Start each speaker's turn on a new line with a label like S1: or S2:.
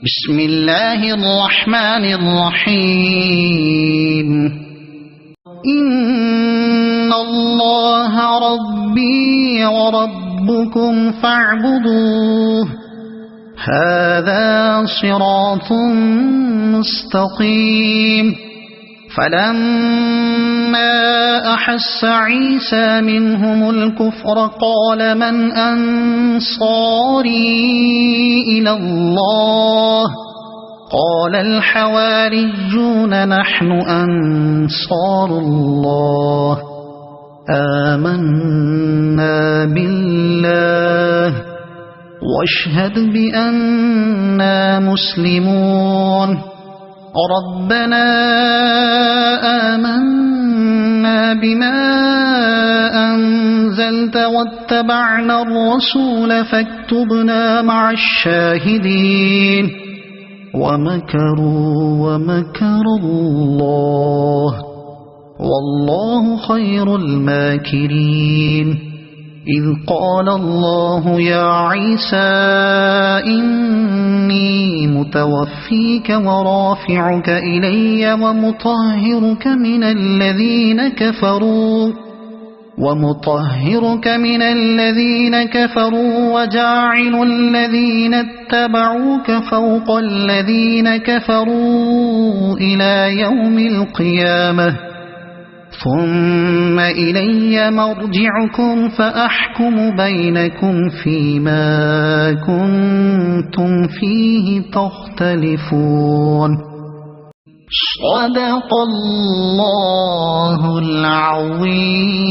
S1: بسم الله الرحمن الرحيم إن الله ربي وربكم فاعبدوه هذا صراط مستقيم فلما أحس عيسى منهم الكفر قال من أنصاري إلى الله قال الحواريون نحن أنصار الله آمنا بالله واشهد بأننا مسلمون ربنا آمنا بما أنزلت واتبعنا الرسول فاكتبنا مع الشاهدين ومكروا ومكر الله والله خير الماكرين إذ قال الله يا عيسى إني متوفيك ورافعك إلي ومطهرك من الذين كفروا وجاعل الذين اتبعوك فوق الذين كفروا إلى يوم القيامة ثم إلي مرجعكم فأحكم بينكم فيما كنتم فيه تختلفون صدق الله العظيم.